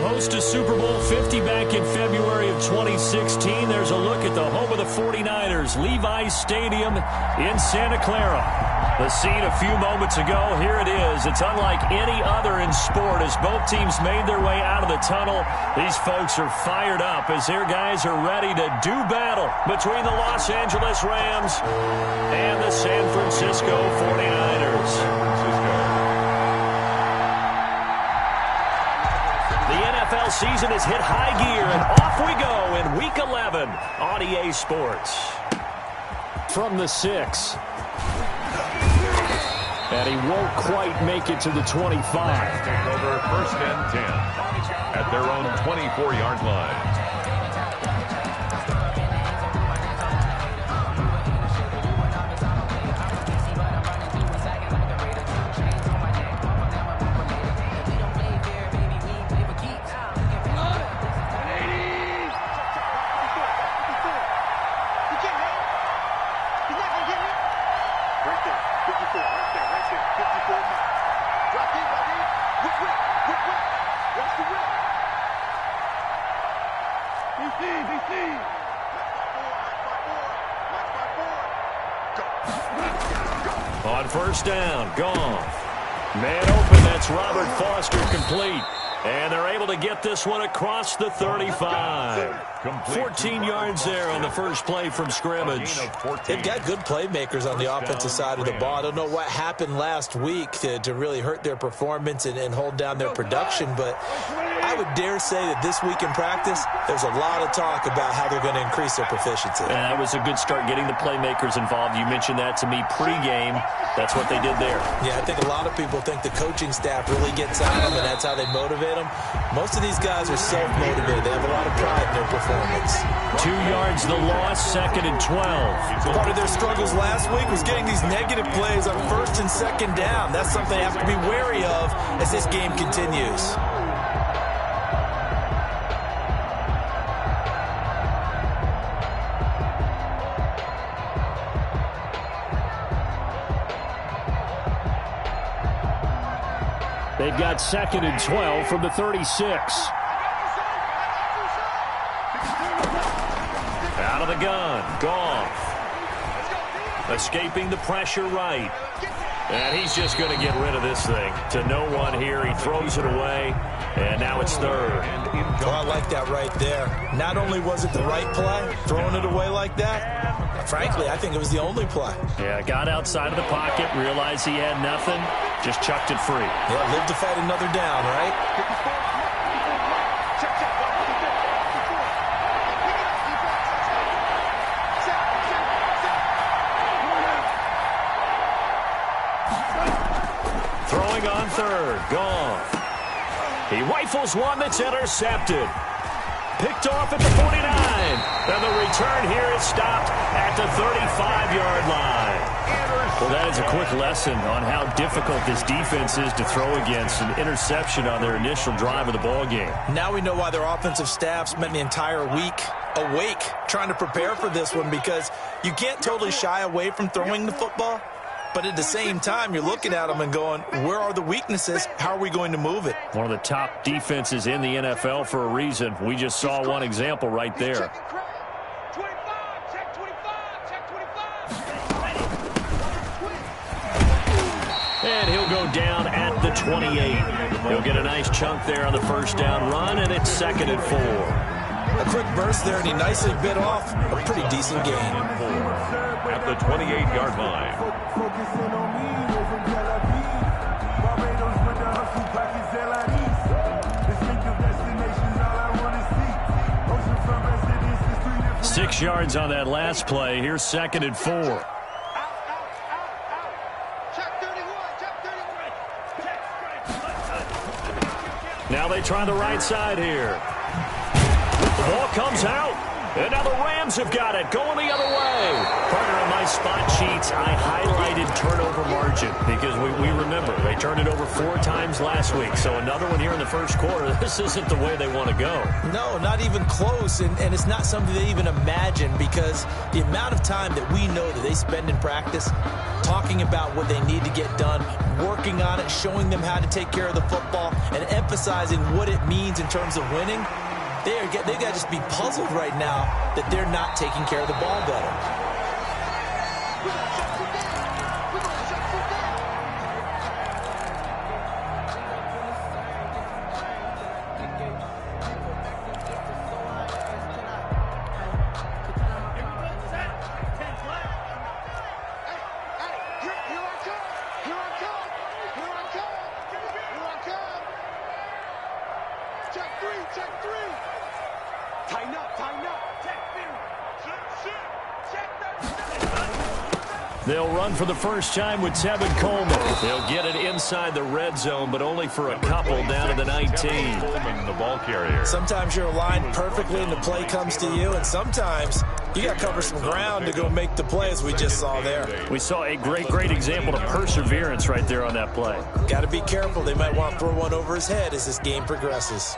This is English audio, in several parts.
host to Super Bowl 50 back in February of 2016. There's a look at the home of the 49ers, Levi's Stadium in Santa Clara. The scene a few moments ago, here it is. It's unlike any other in sport as both teams made their way out of the tunnel. These folks are fired up as their guys are ready to do battle between the Los Angeles Rams and the San Francisco 49ers. NFL season has hit high gear, and off we go in Week 11 on EA Sports. From the 6. And he won't quite make it to the 25. Take over 1st and 10 at their own 24-yard line. On 1st down, gone. Man open, that's Robert Foster complete. And they're able to get this one across the 35. 14 yards there on the first play from scrimmage. They've got good playmakers on the offensive side of the ball. I don't know what happened last week to really hurt their performance and hold down their production, but I would dare say that this week in practice, there's a lot of talk about how they're going to increase their proficiency. And that was a good start getting the playmakers involved. You mentioned that to me pregame. That's what they did there. Yeah, I think a lot of people think the coaching staff really gets on them, and that's how they motivate them. Most of these guys are self-motivated. They have a lot of pride in their performance. 2 yards the loss, 2nd and 12. Part of their struggles last week was getting these negative plays on 1st and 2nd down. That's something they have to be wary of as this game continues. They've got 2nd and 12 from the 36. Out of the gun, Goff. Escaping the pressure right. And he's just going to get rid of this thing. To no one here, he throws it away, and now it's 3rd. Oh, I like that right there. Not only was it the right play, throwing it away like that, frankly, I think it was the only play. Yeah, got outside of the pocket, realized he had nothing, just chucked it free. Yeah, live to fight another down, right? Throwing on 3rd, Goff. He rifles one that's intercepted. Picked off at the 49. And the return here is stopped at the 35-yard line. Well, that is a quick lesson on how difficult this defense is to throw against. An interception on their initial drive of the ball game. Now we know why their offensive staff spent the entire week awake trying to prepare for this one, because you can't totally shy away from throwing the football. But at the same time, you're looking at them and going, where are the weaknesses? How are we going to move it? One of the top defenses in the NFL for a reason. We just saw one example right there. And he'll go down at the 28. He'll get a nice chunk there on the 1st down run, and it's 2nd and 4. A quick burst there, and he nicely bit off a pretty decent gain. At the 28-yard line. 6 yards on that last play. Here's 2nd and 4. Now they try the right side here. The ball comes out. And now the Rams have got it, going the other way. Partner, on my spot sheets, I highlighted turnover margin because we remember they turned it over 4 times last week. So another one here in the first quarter. This isn't the way they want to go. No, not even close, and it's not something they even imagine because the amount of time that we know that they spend in practice talking about what they need to get done, working on it, showing them how to take care of the football, and emphasizing what it means in terms of winning. They've got to just be puzzled right now that they're not taking care of the ball better. They'll run for the first time with Tevin Coleman. They'll get it inside the red zone, but only for a couple down to the 19. Coleman, the ball carrier. Sometimes you're aligned perfectly and the play comes to you, and sometimes you got to cover some ground to go make the play, as we just saw there. We saw a great example of perseverance right there on that play. Got to be careful. They might want to throw one over his head as this game progresses.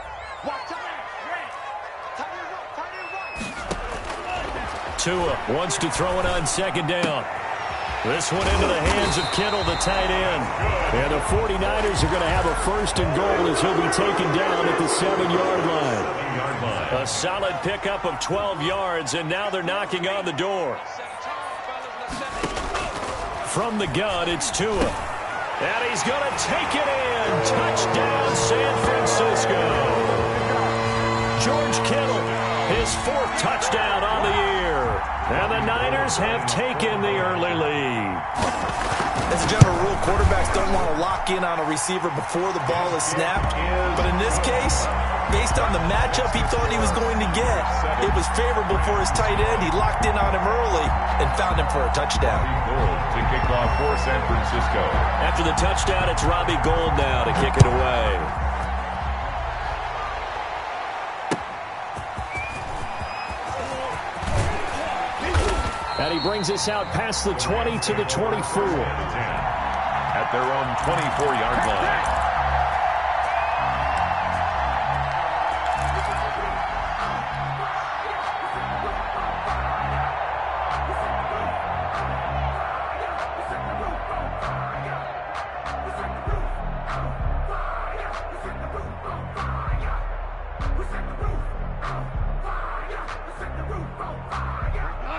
Tua wants to throw it on second down. This one into the hands of Kittle, the tight end. And the 49ers are going to have a first and goal as he'll be taken down at the 7-yard line. A solid pickup of 12 yards, and now they're knocking on the door. From the gun, it's Tua. And he's going to take it in. Touchdown, San Francisco. George Kittle, his 4th touchdown on the year. And the Niners have taken the early lead. As a general rule, quarterbacks don't want to lock in on a receiver before the ball is snapped. But in this case, based on the matchup he thought he was going to get, it was favorable for his tight end. He locked in on him early and found him for a touchdown. To kick off for San Francisco. After the touchdown, it's Robbie Gould now to kick it away. And he brings us out past the 20 to the 24. At their own 24-yard line.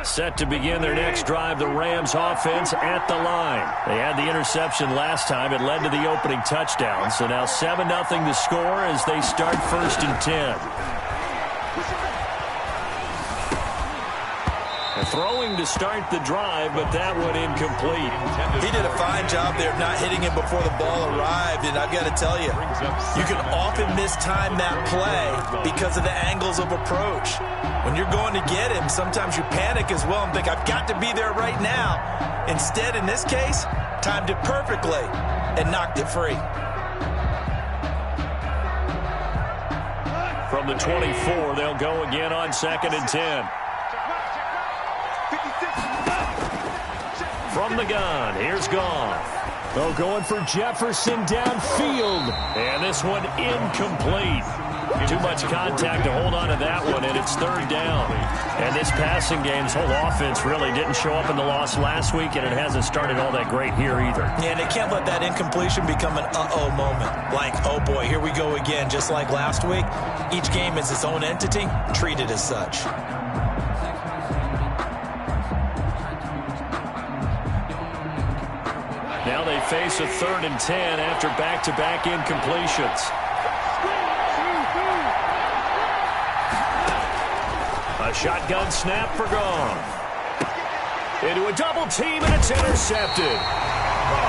Set to begin their next drive, the Rams offense at the line. They had the interception last time. It led to the opening touchdown. So now 7-0 to score as they start 1st and 10. Throwing to start the drive, but that one incomplete. He did a fine job there of not hitting him before the ball arrived, and I've got to tell you, you can often mistime that play because of the angles of approach. When you're going to get him, sometimes you panic as well and think, I've got to be there right now. Instead, in this case, timed it perfectly and knocked it free. From the 24, they'll go again on 2nd and 10. From the gun, here's Goff. They're going for Jefferson downfield. And this one incomplete. Too much contact to hold on to that one, and it's 3rd down. And this passing game's whole offense really didn't show up in the loss last week, and it hasn't started all that great here either. Yeah, and they can't let that incompletion become an uh-oh moment. Like, oh boy, here we go again, just like last week. Each game is its own entity, treated as such. Now they face a 3rd and 10 after back-to-back incompletions. A shotgun snap for Goff. Into a double team, and it's intercepted.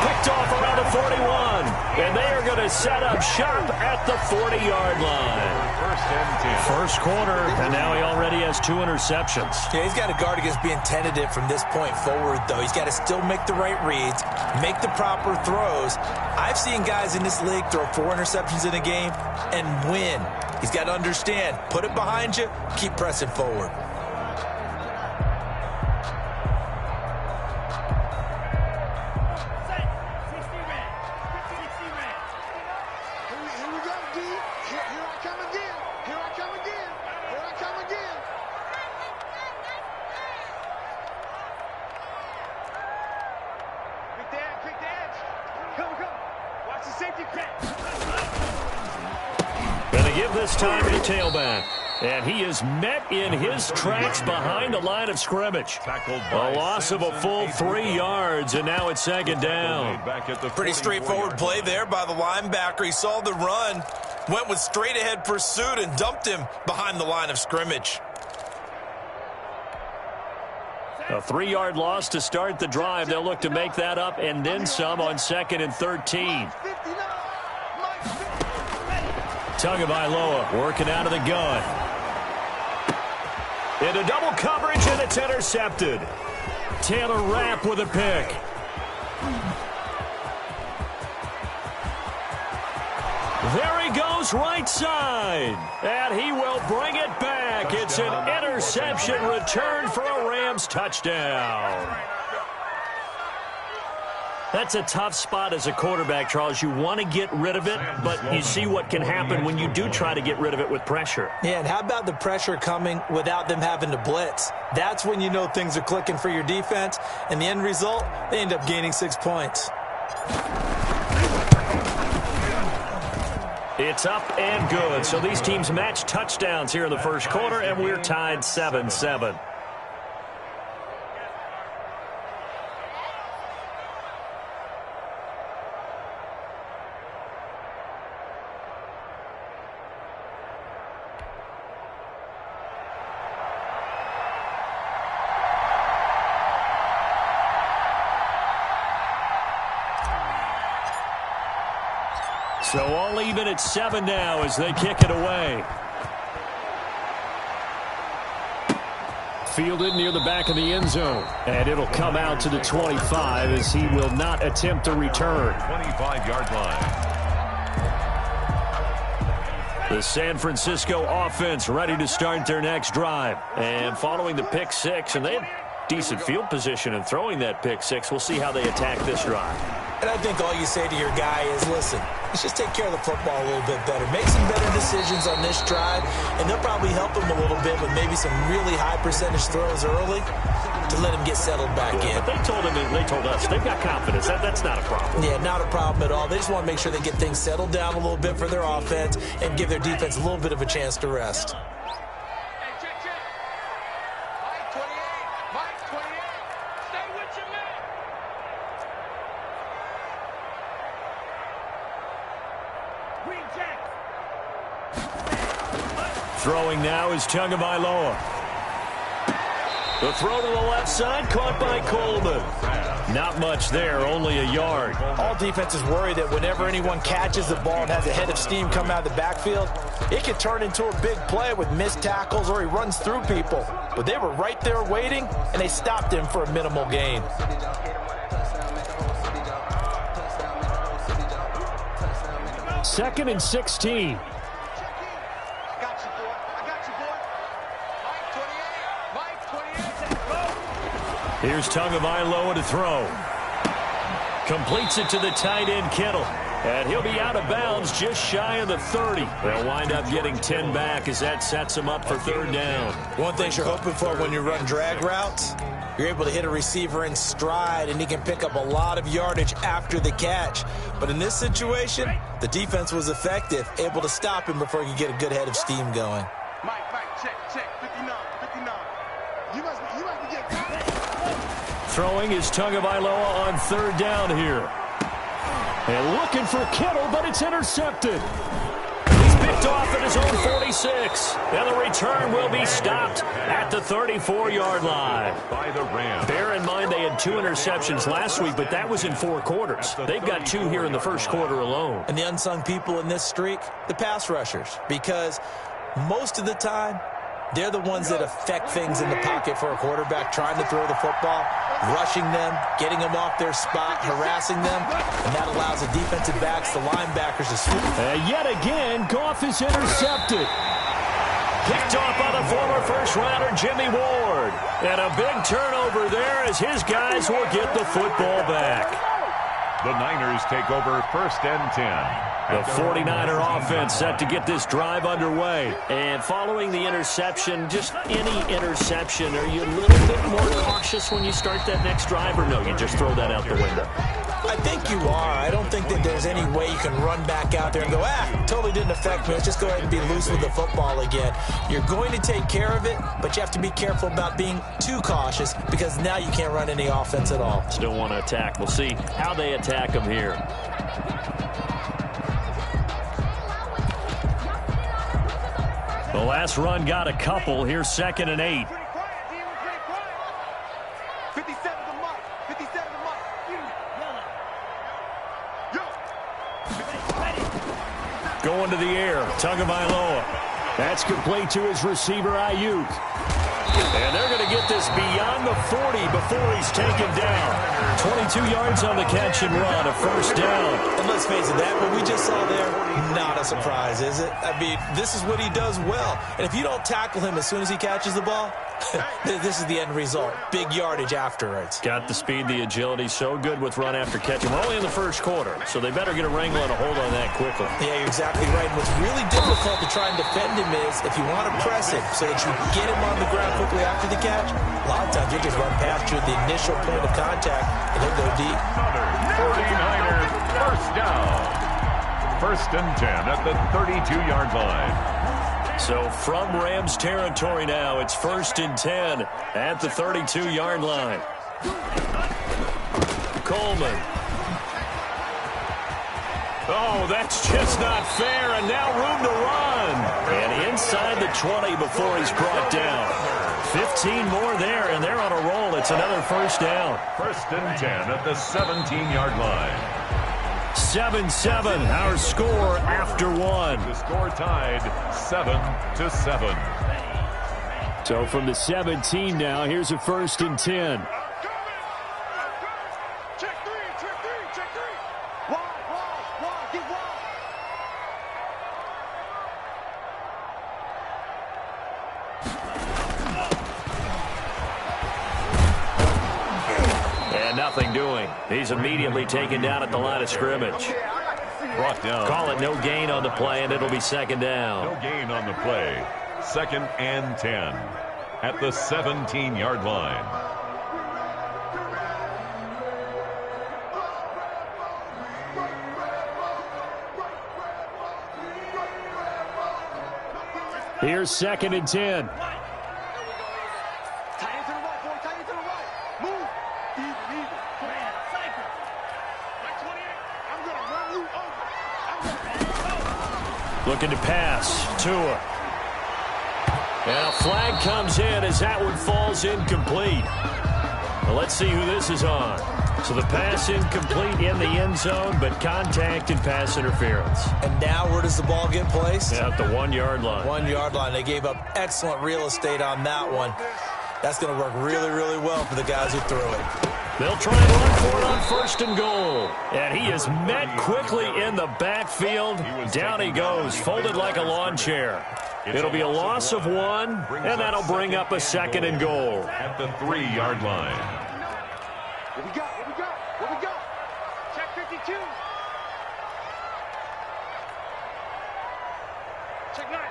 Picked off around the 41. And they are going to set up shop at the 40-yard line. 1st and 10. First quarter, and now he already has 2 interceptions. Yeah, he's got to guard against being tentative from this point forward, though. He's got to still make the right reads, make the proper throws. I've seen guys in this league throw 4 interceptions in a game and win. He's got to understand, put it behind you, keep pressing forward. come again. Here I come again. Here I come again. Quick the edge. Come. Watch the safety crack. Gonna give this time to the tailback. And he is met in his tracks behind the line of scrimmage. A loss of a full 3 yards, and now it's second down. Pretty straightforward play there by the linebacker. He saw the run, went with straight-ahead pursuit, and dumped him behind the line of scrimmage. A 3-yard loss to start the drive. They'll look to make that up and then some on 2nd and 13. Tagovailoa working out of the gun. Into double coverage, and it's intercepted. Taylor Rapp with a pick. There he goes, right side. And he will bring it back. It's an interception return for a Rams touchdown. That's a tough spot as a quarterback, Charles. You want to get rid of it, but you see what can happen when you do try to get rid of it with pressure. Yeah, and how about the pressure coming without them having to blitz? That's when you know things are clicking for your defense, and the end result, they end up gaining 6 points. It's up and good. So these teams match touchdowns here in the first quarter, and we're tied 7-7. So all even at 7 now as they kick it away. Fielded near the back of the end zone. And it'll come out to the 25 as he will not attempt to return. 25-yard line. The San Francisco offense ready to start their next drive. And following the pick six, and they have decent field position in throwing that pick six. We'll see how they attack this drive. And I think all you say to your guy is, listen, let's just take care of the football a little bit better. Make some better decisions on this drive, and they'll probably help him a little bit with maybe some really high percentage throws early to let him get settled back in. But they told us they've got confidence. That's not a problem. Yeah, not a problem at all. They just want to make sure they get things settled down a little bit for their offense and give their defense a little bit of a chance to rest. Throwing now is Tagovailoa. The throw to the left side, caught by Coleman. Not much there, only a yard. All defenses worry that whenever anyone catches the ball and has a head of steam come out of the backfield, it can turn into a big play with missed tackles or he runs through people. But they were right there waiting, and they stopped him for a minimal gain. Second and 16. Here's Tagovailoa to throw. Completes it to the tight end, Kittle. And he'll be out of bounds just shy of the 30. They'll wind up getting 10 back as that sets him up for third down. One thing you're hoping for when you run drag routes, you're able to hit a receiver in stride, and he can pick up a lot of yardage after the catch. But in this situation, the defense was effective, able to stop him before he could get a good head of steam going. Mike, check, 59. You must be getting... Throwing is Tagovailoa on third down here. And looking for Kittle, but it's intercepted. He's picked off at his own 46. And the return will be stopped at the 34-yard line. By the Rams. Bear in mind they had 2 interceptions last week, but that was in 4 quarters. They've got 2 here in the first quarter alone. And the unsung people in this streak, the pass rushers, because most of the time, they're the ones that affect things in the pocket for a quarterback, trying to throw the football, rushing them, getting them off their spot, harassing them, and that allows the defensive backs, the linebackers to swoop. And yet again, Goff is intercepted. Picked off by the former first-rounder Jimmy Ward. And a big turnover there as his guys will get the football back. The Niners take over 1st and 10. The 49er offense set to get this drive underway. And following the interception, just any interception, are you a little bit more cautious when you start that next drive, or no, you just throw that out the window? I think you are. I don't think that there's any way you can run back out there and go, totally didn't affect me. Let's just go ahead and be loose with the football again. You're going to take care of it, but you have to be careful about being too cautious because now you can't run any offense at all. Still want to attack. We'll see how they attack them here. The last run got a couple. Here's 2nd and 8. 57 to Mike. 57 to Mike. Going to the air. Tagovailoa. That's complete to his receiver, Ayuk. And they're going to get this beyond the 40 before he's taken down. 22 yards on the catch and run, a first down. And let's face it, that what we just saw there, not a surprise, is it? I mean, this is what he does well. And if you don't tackle him as soon as he catches the ball, this is the end result. Big yardage afterwards. Got the speed, the agility, so good with run after catch. We're only in the first quarter, so they better get a wrangle and a hold on that quickly. Yeah, you're exactly right. What's really difficult to try and defend him is if you want to press him so that you get him on the ground quickly after the catch, a lot of times you just run past you at the initial point of contact and he'll go deep. 49ers first down. 1st and 10 at the 32-yard line. So from Rams territory now, it's 1st and 10 at the 32-yard line. Coleman. Oh, that's just not fair, and now room to run. And inside the 20 before he's brought down. 15 more there, and they're on a roll. It's another first down. 1st and 10 at the 17-yard line. 7-7, our score after one. The score tied 7-7. So from the 17 now, here's a 1st and 10. Check three. Wide, get wide. And nothing doing. He's immediately taken down at the line of scrimmage. Brought down. Call it no gain on the play, and it'll be 2nd down. No gain on the play. 2nd and 10 at the 17-yard line. Here's 2nd and 10. Looking to pass. Tua. And a flag comes in as that one falls incomplete. Well, let's see who this is on. So the pass incomplete in the end zone, but contact and pass interference. And now where does the ball get placed? At the 1-yard line. 1-yard line. They gave up excellent real estate on that one. That's going to work really, really well for the guys who threw it. They'll try and run for it on 1st and goal. And he is met quickly in the backfield. Down he goes, folded like a lawn chair. It'll be a loss of 1, and that'll bring up a 2nd and goal. At the 3-yard line. What we got? Check 52. Check 99.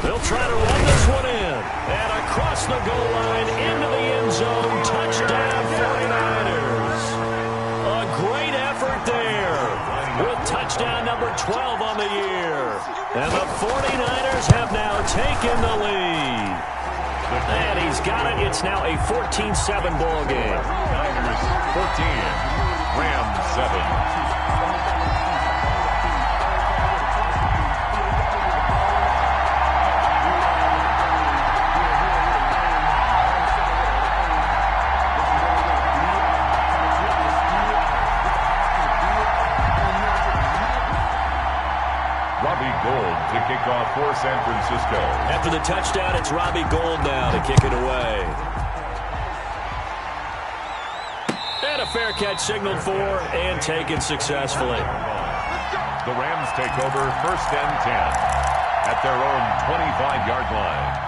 They'll try to run this one in. And across the goal line into the end zone. Touchdown 49ers. A great effort there with touchdown number 12 on the year. And the 49ers have now taken the lead. And he's got it. It's now a 14-7 ball game. Niners 14. Rams 7. To kick off for San Francisco. After the touchdown, it's Robbie Gould now to kick it away. And a fair catch signaled for and taken successfully. The Rams take over 1st and 10 at their own 25-yard line.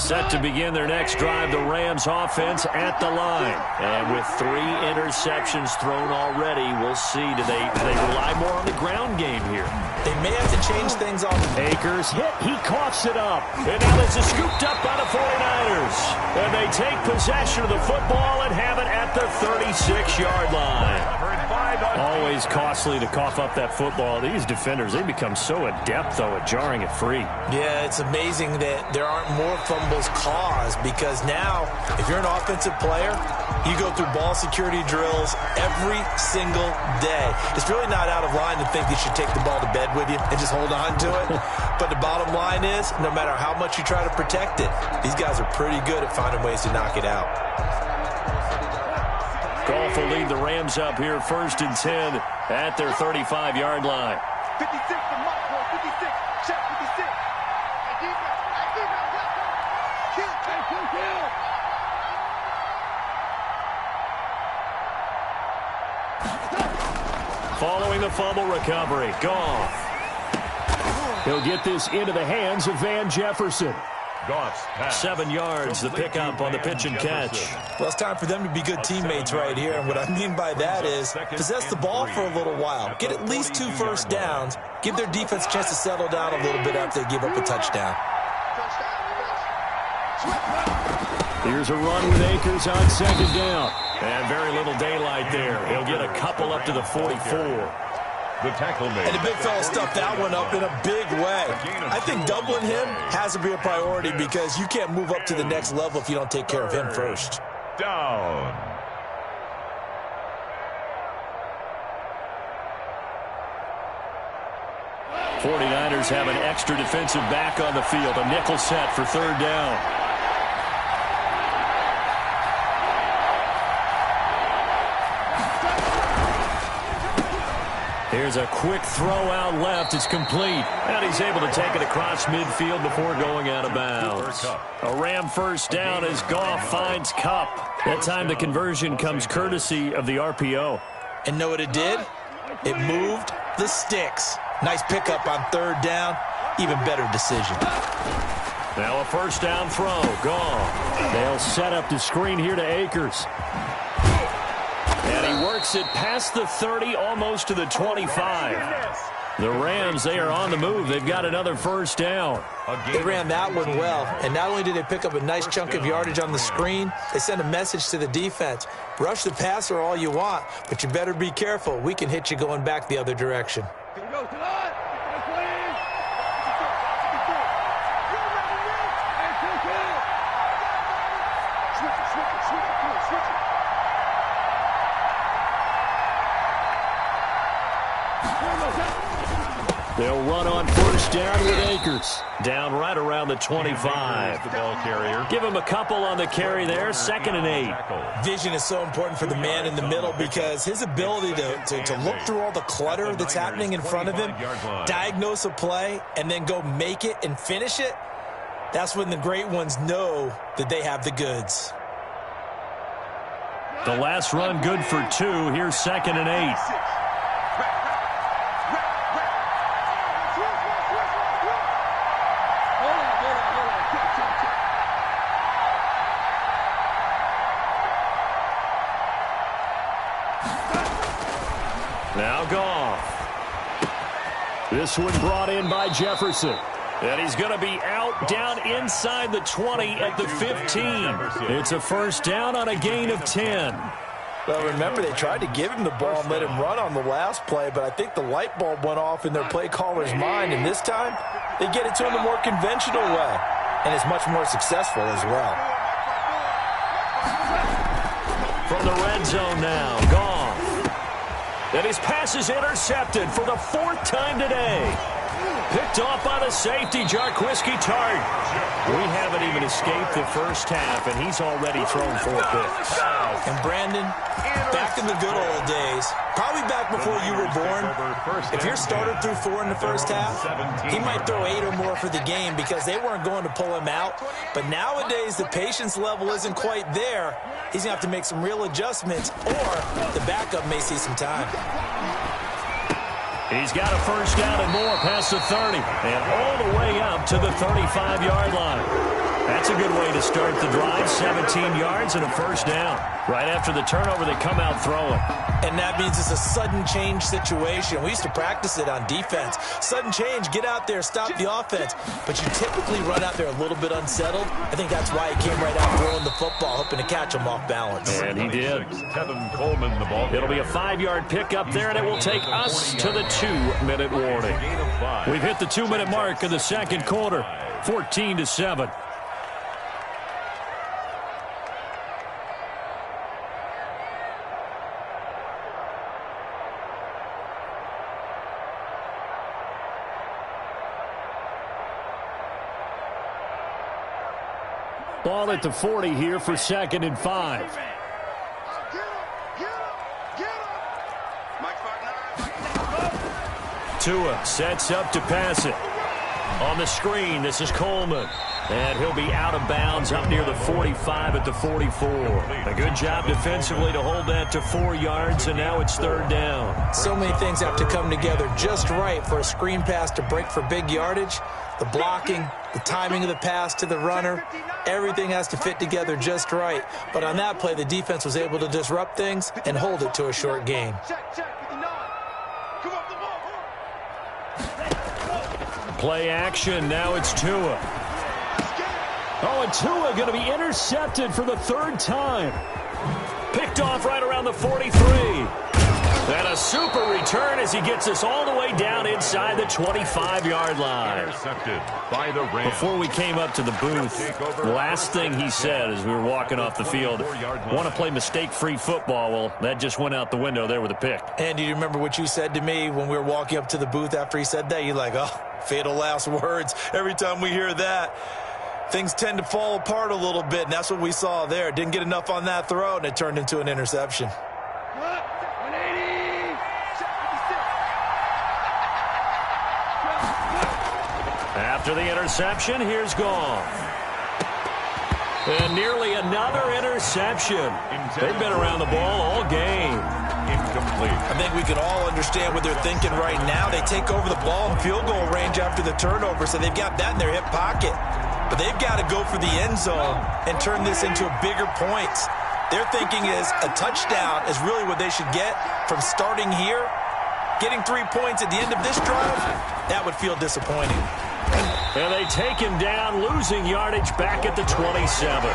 Set to begin their next drive, the Rams offense at the line. And with 3 interceptions thrown already, we'll see. Do they rely more on the ground game here? They may have to change things on. Akers hit. He coughs it up. And now this is scooped up by the 49ers. And they take possession of the football and have it at the 36-yard line. Always costly to cough up that football. These defenders, they become so adept, though, at jarring it free. Yeah, it's amazing that there aren't more fumbles caused because now, if you're an offensive player, you go through ball security drills every single day. It's really not out of line to think you should take the ball to bed with you and just hold on to it. But the bottom line is, no matter how much you try to protect it, these guys are pretty good at finding ways to knock it out. Goff will lead the Rams up here 1st and 10 at their 35-yard line. 56 to Mark, 56. Check 56. Following the fumble recovery, Goff. He'll get this into the hands of Van Jefferson. 7 yards, the pickup on the pitch and catch. Well, it's time for them to be good teammates right here. And what I mean by that is possess the ball for a little while. Get at least 2 first downs. Give their defense a chance to settle down a little bit after they give up a touchdown. Here's a run with Akers on 2nd down. And very little daylight there. He'll get a couple up to the 44. The tackle made. And the big fella stuffed that one up in a big way. I think doubling him has to be a priority because you can't move up to the next level if you don't take care of him first. Down. '49ers have an extra defensive back on the field. A nickel set for 3rd down. Here's a quick throw out left. It's complete. And he's able to take it across midfield before going out of bounds. A Ram 1st down as Goff finds Kupp. That time the conversion comes courtesy of the RPO. And know what it did? It moved the sticks. Nice pickup on 3rd down. Even better decision. Now a 1st down throw. Goff. They'll set up the screen here to Akers. And he works it past the 30, almost to the 25. The Rams, they are on the move. They've got another 1st down. They ran that one well. And not only did they pick up a nice chunk of yardage on the screen, they sent a message to the defense. Rush the passer all you want, but you better be careful. We can hit you going back the other direction. They'll run on 1st down with Akers. Down right around the 25. The ball carrier. Give him a couple on the carry there. 2nd and 8. Vision is so important for the man in the middle because his ability to look through all the clutter that's happening in front of him, diagnose a play, and then go make it and finish it, that's when the great ones know that they have the goods. The last run good for 2. Here's 2nd and 8. Now Goff. This one brought in by Jefferson. And he's going to be out down inside the 20 at the 15. It's a 1st down on a gain of 10. Well, remember, they tried to give him the ball and let him run on the last play, but I think the light bulb went off in their play caller's mind, and this time they get it to him the more conventional way, and it's much more successful as well. From the red zone now, Goff. And his pass is intercepted for the 4th time today. Picked off by the safety, Jarquiski Tart. We haven't even escaped the 1st half, and he's already thrown 4 picks. And Brandon, back in the good old days, probably back before you were born, if your starter threw 4 in the 1st half, he might throw 8 or more for the game because they weren't going to pull him out. But nowadays, the patience level isn't quite there. He's going to have to make some real adjustments, or the backup may see some time. He's got a 1st down and more past the 30, and all the way up to the 35-yard line. That's a good way to start the drive. 17 yards and a first down. Right after the turnover, they come out throwing. And that means it's a sudden change situation. We used to practice it on defense. Sudden change, get out there, stop the offense. But you typically run out there a little bit unsettled. I think that's why he came right out throwing the football, hoping to catch him off balance. And he did. Tevin Coleman, the ball. It'll be a 5-yard pickup there, and it will take us to the 2-minute warning. We've hit the 2-minute mark of the second quarter, 14-7. Ball at the 40 here for 2nd and 5. Tua sets up to pass it. On the screen, this is Coleman. And he'll be out of bounds up near the 45 at the 44. A good job defensively to hold that to 4 yards, and now it's 3rd down. So many things have to come together just right for a screen pass to break for big yardage. The blocking, the timing of the pass to the runner, everything has to fit together just right. But on that play, the defense was able to disrupt things and hold it to a short gain. Play action, now it's Tua. Oh, and Tua going to be intercepted for the 3rd time. Picked off right around the 43. And a super return as he gets us all the way down inside the 25-yard line. Intercepted by the Rams. Before we came up to the booth, last thing he said as we were walking off the field, want to play mistake-free football. Well, that just went out the window there with a pick. And do you remember what you said to me when we were walking up to the booth after he said that? You're like, oh, fatal last words. Every time we hear that, things tend to fall apart a little bit, and that's what we saw there. Didn't get enough on that throw, and it turned into an interception. After the interception, here's Goff. And nearly another interception. They've been around the ball all game. Incomplete. I think we can all understand what they're thinking right now. They take over the ball in field goal range after the turnover, so they've got that in their hip pocket. But they've got to go for the end zone and turn this into bigger points. Their thinking is a touchdown is really what they should get from starting here. Getting 3 points at the end of this drive, that would feel disappointing. And they take him down, losing yardage back at the 27.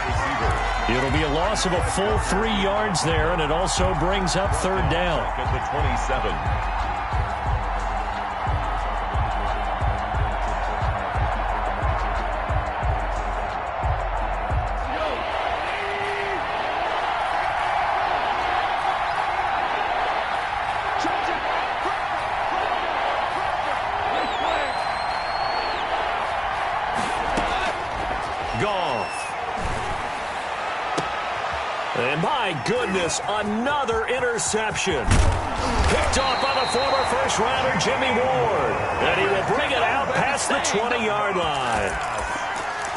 It'll be a loss of a full 3 yards there, and it also brings up 3rd down. At the 27. And my goodness, another interception. Picked off by the former first-rounder Jimmy Ward. And he will bring it out past the 20-yard line.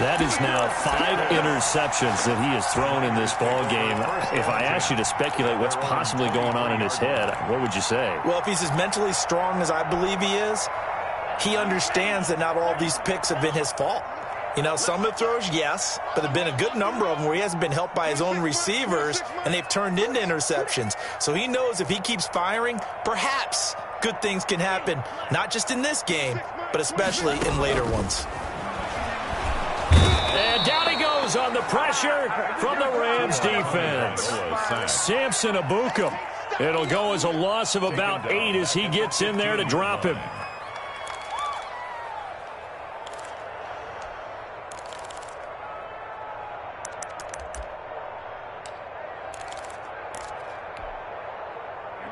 That is now 5 interceptions that he has thrown in this ball game. If I asked you to speculate what's possibly going on in his head, what would you say? Well, if he's as mentally strong as I believe he is, he understands that not all of these picks have been his fault. You know, some of the throws, yes, but there have been a good number of them where he hasn't been helped by his own receivers, and they've turned into interceptions. So he knows if he keeps firing, perhaps good things can happen, not just in this game, but especially in later ones. And down he goes on the pressure from the Rams defense. Samson Abukum. It'll go as a loss of about 8 as he gets in there to drop him.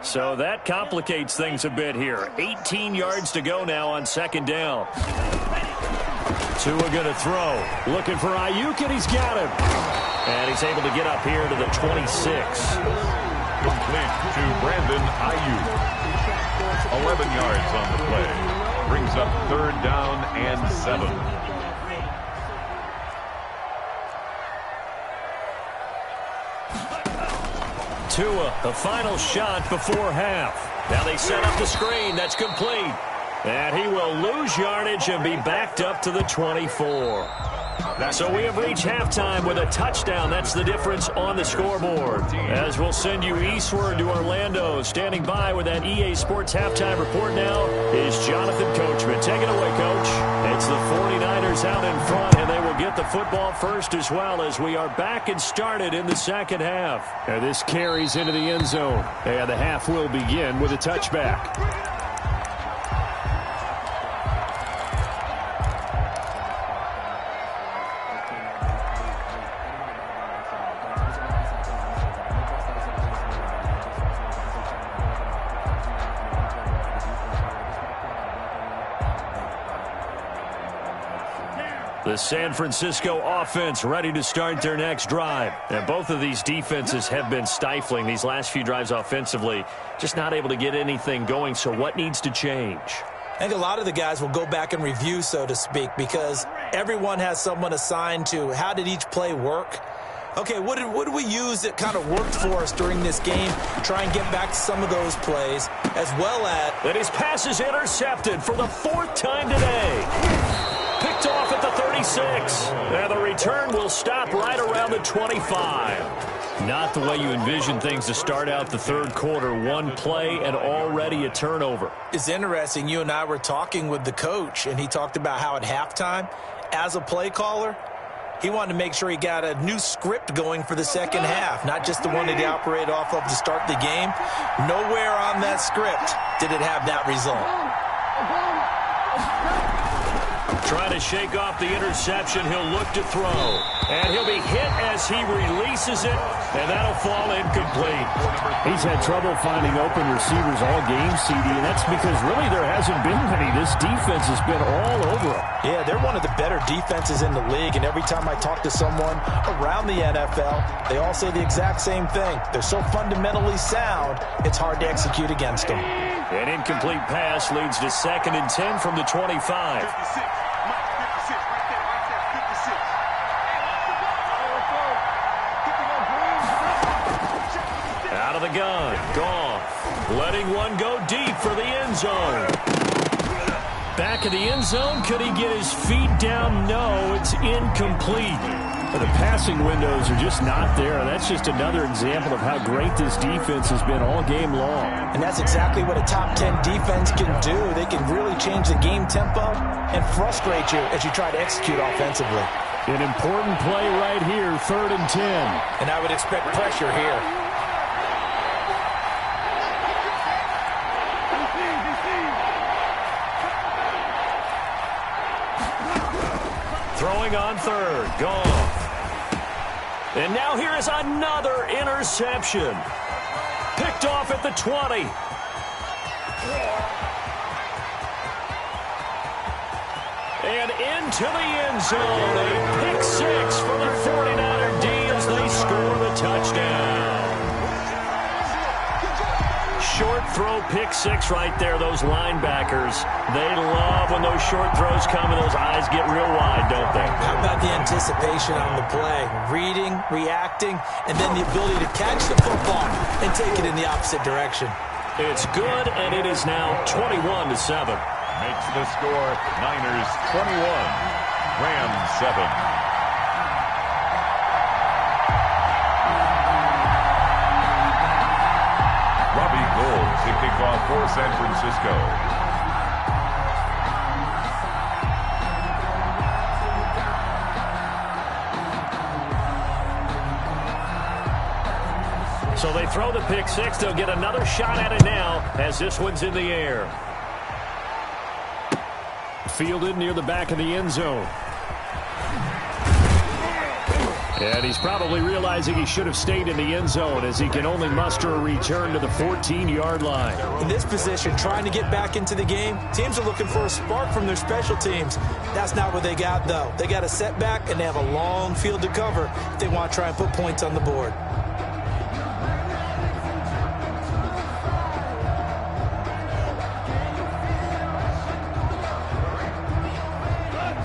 So that complicates things a bit here. 18 yards to go now on 2nd down. Tua going to throw. Looking for Ayuk, and he's got him. And he's able to get up here to the 26. Complete to Brandon Ayuk. 11 yards on the play. Brings up 3rd down and 7. Tua, the final shot before half. Now they set up the screen. That's complete. And he will lose yardage and be backed up to the 24. So we have reached halftime with a touchdown. That's the difference on the scoreboard. As we'll send you eastward to Orlando. Standing by with that EA Sports halftime report now is Jonathan Coachman. Take it away, Coach. It's the 49ers out in front, and they will get the football first as well as we are back and started in the second half. And this carries into the end zone. And the half will begin with a touchback. The San Francisco offense ready to start their next drive. And both of these defenses have been stifling these last few drives offensively. Just not able to get anything going. So what needs to change? I think a lot of the guys will go back and review, so to speak, because everyone has someone assigned to how did each play work. Okay, what did we use that kind of worked for us during this game? Try and get back to some of those plays, as well as... And his pass is intercepted for the fourth time today. Picked off at the 36. And the return will stop right around the 25. Not the way you envision things to start out the third quarter. One play and already a turnover. It's interesting. You and I were talking with the coach, and he talked about how at halftime, as a play caller, he wanted to make sure he got a new script going for the second half, not just the one that he operated off of to start the game. Nowhere on that script did it have that result. Trying to shake off the interception. He'll look to throw. And he'll be hit as he releases it. And that'll fall incomplete. He's had trouble finding open receivers all game, CD, and that's because really there hasn't been many. This defense has been all over him. Yeah, they're one of the better defenses in the league, and every time I talk to someone around the NFL, they all say the exact same thing. They're so fundamentally sound, it's hard to execute against them. An incomplete pass leads to 2nd and 10 from the 25. 56. Out of the gun. Goff letting one go deep for the end zone. Back of the end zone. Could he get his feet down? No, it's incomplete. The passing windows are just not there. That's just another example of how great this defense has been all game long. And that's exactly what a top 10 defense can do. They can really change the game tempo and frustrate you as you try to execute offensively. An important play right here, 3rd and 10. And I would expect pressure here. Throwing on 3rd. Goff. And now here is another interception. Picked off at the 20. And into the end zone. A pick 6 for the 49er D as they score the touchdown. Short throw, pick 6 right there. Those linebackers, they love when those short throws come and those eyes get real wide, don't they? How about the anticipation on the play? Reading, reacting, and then the ability to catch the football and take it in the opposite direction. It's good, and it is now 21-7. Makes the score Niners 21, Rams 7. To kick off for San Francisco. So they throw the pick 6. They'll get another shot at it now as this one's in the air. Fielded near the back of the end zone. And he's probably realizing he should have stayed in the end zone as he can only muster a return to the 14-yard line. In this position, trying to get back into the game, teams are looking for a spark from their special teams. That's not what they got, though. They got a setback, and they have a long field to cover if they want to try and put points on the board.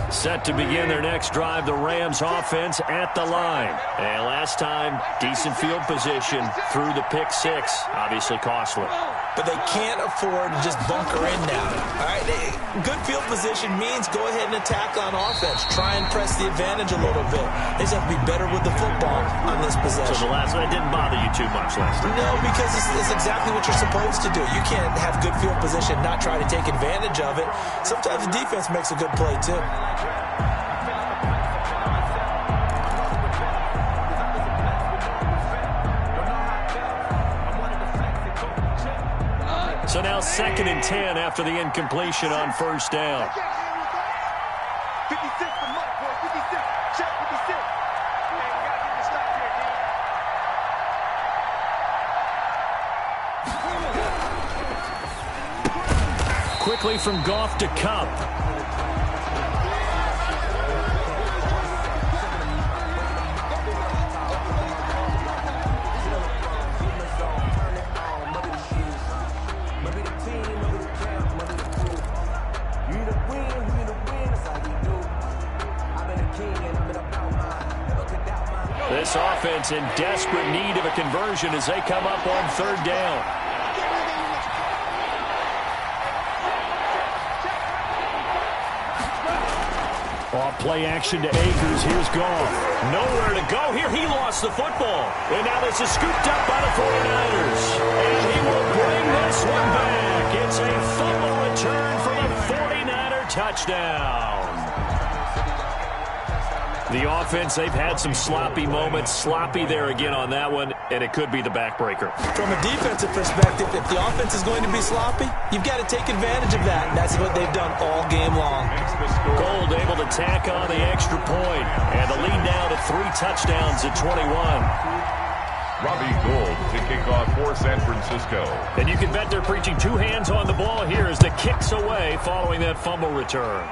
Set to begin their next drive, the Rams offense at the line. And last time, decent field position through the pick 6. Obviously costly. but they can't afford to just bunker in now. All right, good field position means go ahead and attack on offense. Try and press the advantage a little bit. They just have to be better with the football on this possession. So the last one didn't bother you too much last time? No, because it's exactly what you're supposed to do. You can't have good field position, not try to take advantage of it. Sometimes the defense makes a good play, too. So now 2nd and 10 after the incompletion on first down. 56 for Mike, boy. 56. Check 56. Man, you gotta get this stop here, D. Quickly from Goff to Cup. This offense in desperate need of a conversion as they come up on 3rd down. Off play action to Akers. Here's Goff. Nowhere to go here. He lost the football. And now this is scooped up by the 49ers. And he will bring this one back. It's a fumble return for the 49er touchdown. The offense, they've had some sloppy moments. Sloppy there again on that one, and it could be the backbreaker. From a defensive perspective, if the offense is going to be sloppy, you've got to take advantage of that. And that's what they've done all game long. Gold able to tack on the extra point, and the lead now to 3 touchdowns at 21. Robbie Gould to kick off for San Francisco. And you can bet they're preaching 2 hands on the ball here as the kick's away following that fumble return.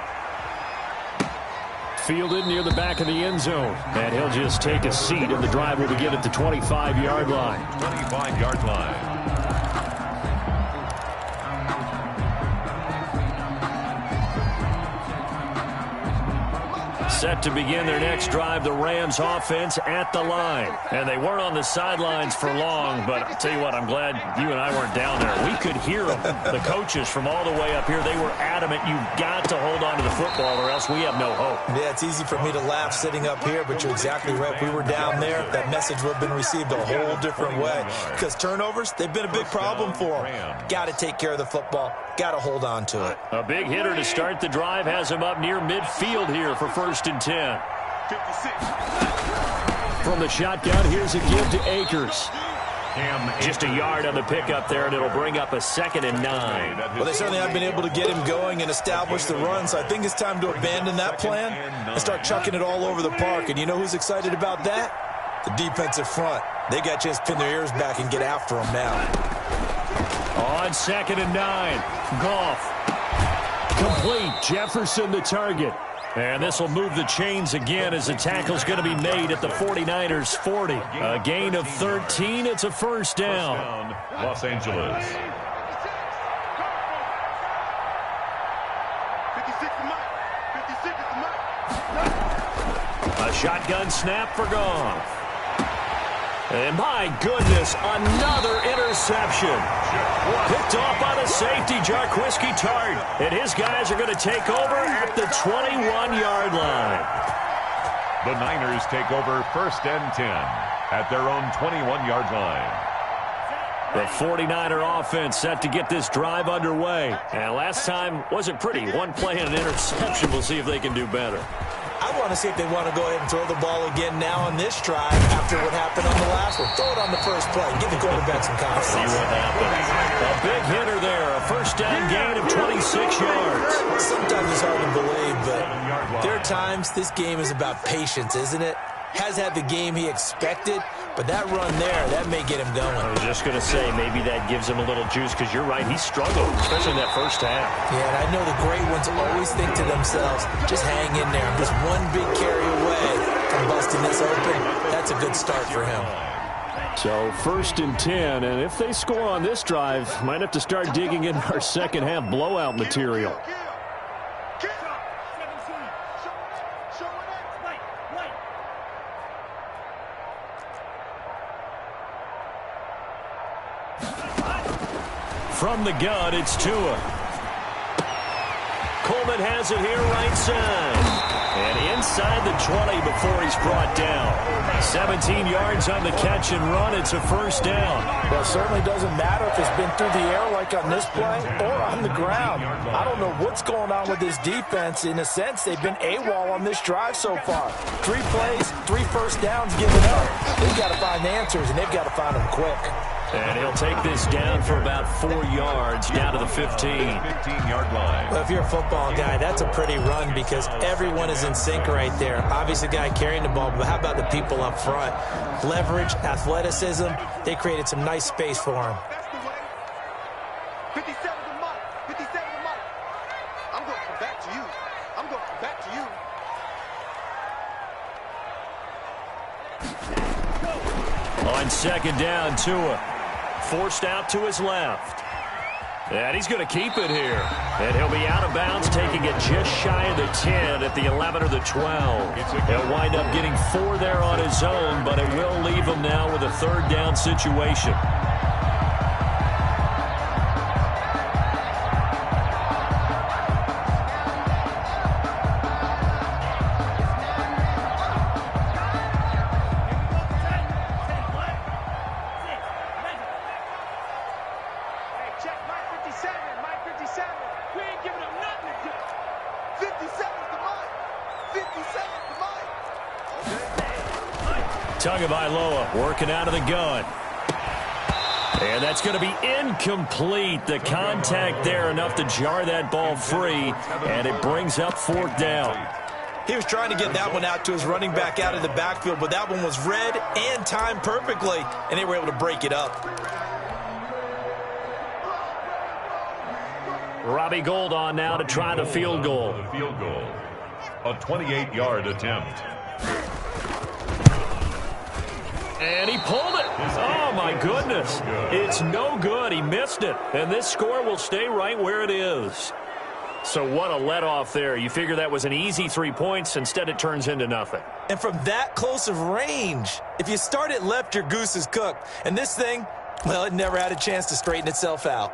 Fielded near the back of the end zone. And he'll just take a seat, and the drive will begin at the 25-yard line. 25-yard line. Set to begin their next drive, the Rams offense at the line. And they weren't on the sidelines for long, but I'll tell you what, I'm glad you and I weren't down there. We could hear them, the coaches from all the way up here. They were adamant, you've got to hold on to the football or else we have no hope. Yeah, it's easy for me to laugh sitting up here, but you're exactly right. If we were down there, that message would have been received a whole different way. Because turnovers, they've been a big problem for them. Got to take care of the football. Got to hold on to it. A big hitter to start the drive has him up near midfield here for 1st and 10. 56. From the shotgun, here's a give to Akers. Just a yard on the pickup there, and it'll bring up a 2nd and 9. Well, they certainly have been able to get him going and establish the run, so I think it's time to abandon that plan and start chucking it all over the park. And you know who's excited about that? The defensive front. They got a chance to pin their ears back and get after him now. On 2nd and 9, Goff. Complete. Jefferson the target. And this will move the chains again as the tackle's going to be made at the 49ers 40. A gain of 13. It's a 1st down. Los Angeles. 56 for Mike. 56 for Mike. A shotgun snap for Goff. And my goodness, another interception. Picked off by the safety, Jarquiski Tart. And his guys are going to take over at the 21-yard line. The Niners take over 1st and 10 at their own 21-yard line. The 49er offense set to get this drive underway. And last time wasn't pretty. One play and an interception. We'll see if they can do better. I want to see if they want to go ahead and throw the ball again now on this drive after what happened on the last one. Throw it on the first play. Give the quarterback some confidence. See what happens. A big hitter there. A 1st down gain of 26 yards. Sometimes it's hard to believe, but there are times this game is about patience, isn't it? Has had the game he expected, but that run there, that may get him going. I was just going to say, maybe that gives him a little juice, because you're right, he struggled, especially in that 1st half. Yeah, and I know the great ones always think to themselves, just hang in there. Just one big carry away from busting this open. That's a good start for him. So 1st and 10, and if they score on this drive, might have to start digging in our 2nd half blowout material. From the gun, it's Tua. Coleman has it here right side. And inside the 20 before he's brought down. 17 yards on the catch and run. It's a first down. Well, it certainly doesn't matter if it's been through the air like on this play or on the ground. I don't know what's going on with this defense. In a sense, they've been AWOL on this drive so far. 3 plays, 3 first downs given up. They've got to find answers, and they've got to find them quick. And he'll take this down for about 4 yards down to the 15. 15-yard line. Well, if you're a football guy, that's a pretty run because everyone is in sync right there. Obviously, the guy carrying the ball, but how about the people up front? Leverage, athleticism, they created some nice space for him. That's the way. 57 to Mike. 57 to Mike. I'm going to come back to you. I'm going to come back to you. On second down, Tua. Forced out to his left. And he's going to keep it here. And he'll be out of bounds, taking it just shy of the 10 at the 11 or the 12. He'll wind up getting 4 there on his own, but it will leave him now with a third down situation. Tagovailoa working out of the gun. And that's going to be incomplete. The contact there enough to jar that ball free, and it brings up 4th down. He was trying to get that one out to his running back out of the backfield, but that one was read and timed perfectly, and they were able to break it up. Robbie Gould on now to try the field goal. The field goal. A 28-yard attempt. And he pulled it. Oh, my goodness. It's no good. He missed it. And this score will stay right where it is. So what a let-off there. You figure that was an easy 3 points. Instead, it turns into nothing. And from that close of range, if you start it left, your goose is cooked. And this thing, well, it never had a chance to straighten itself out.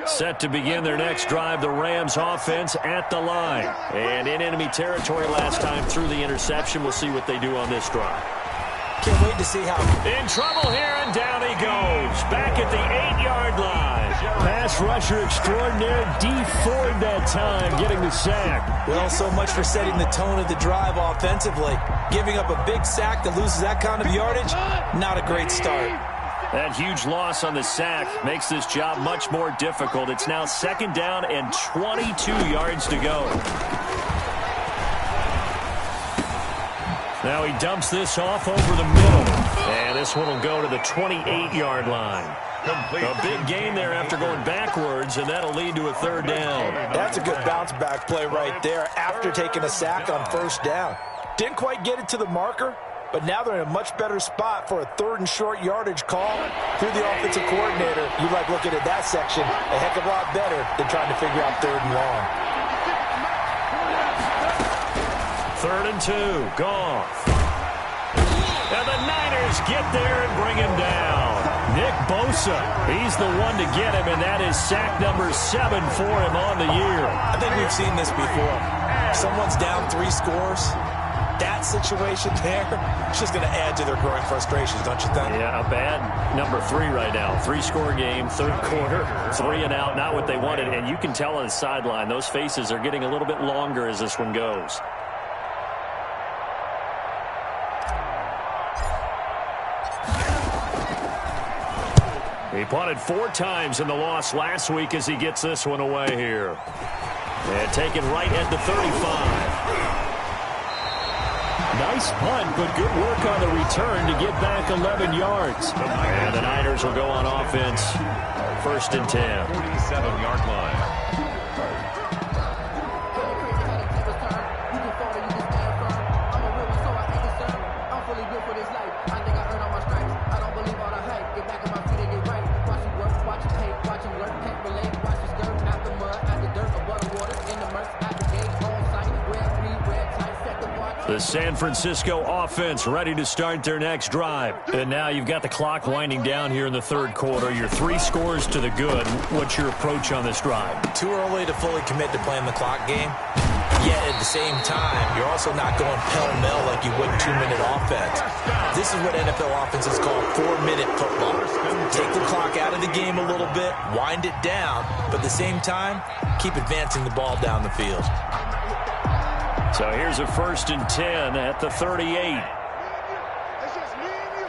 Set to begin their next drive, the Rams offense at the line. And in enemy territory last time through the interception. We'll see what they do on this drive. Can't wait to see how. In trouble here, and down he goes. Back at the 8-yard line. Pass rusher extraordinaire, D. Ford that time, getting the sack. Well, so much for setting the tone of the drive offensively. Giving up a big sack that loses that kind of yardage, not a great start. That huge loss on the sack makes this job much more difficult. It's now 2nd down and 22 yards to go. Now he dumps this off over the middle. And this one will go to the 28-yard line. A big gain there after going backwards, and that'll lead to a 3rd down. That's a good bounce-back play right there after taking a sack on 1st down. Didn't quite get it to the marker, but now they're in a much better spot for a 3rd and short yardage call through the offensive coordinator. You like looking at that section a heck of a lot better than trying to figure out 3rd and long. 3rd and 2, Goff. And the Niners get there and bring him down. Nick Bosa, he's the one to get him, and that is sack number 7 for him on the year. I think we've seen this before. Someone's down 3 scores. That situation there, it's just going to add to their growing frustrations, don't you think? Yeah, a bad number 3 right now. 3-score game, 3rd quarter, 3 and out, not what they wanted. And you can tell on the sideline, those faces are getting a little bit longer as this one goes. He punted 4 times in the loss last week as he gets this one away here. And taken right at the 35. Nice punt, but good work on the return to get back 11 yards. And the Niners will go on offense. 1st and 10. 47-yard line. The San Francisco offense ready to start their next drive. And now you've got the clock winding down here in the third quarter. You're 3 scores to the good. What's your approach on this drive? Too early to fully commit to playing the clock game. Yet at the same time, you're also not going pell-mell like you would 2-minute offense. This is what NFL offenses call 4-minute football. Take the clock out of the game a little bit, wind it down, but at the same time, keep advancing the ball down the field. So here's a 1st and 10 at the 38. It's just me and you.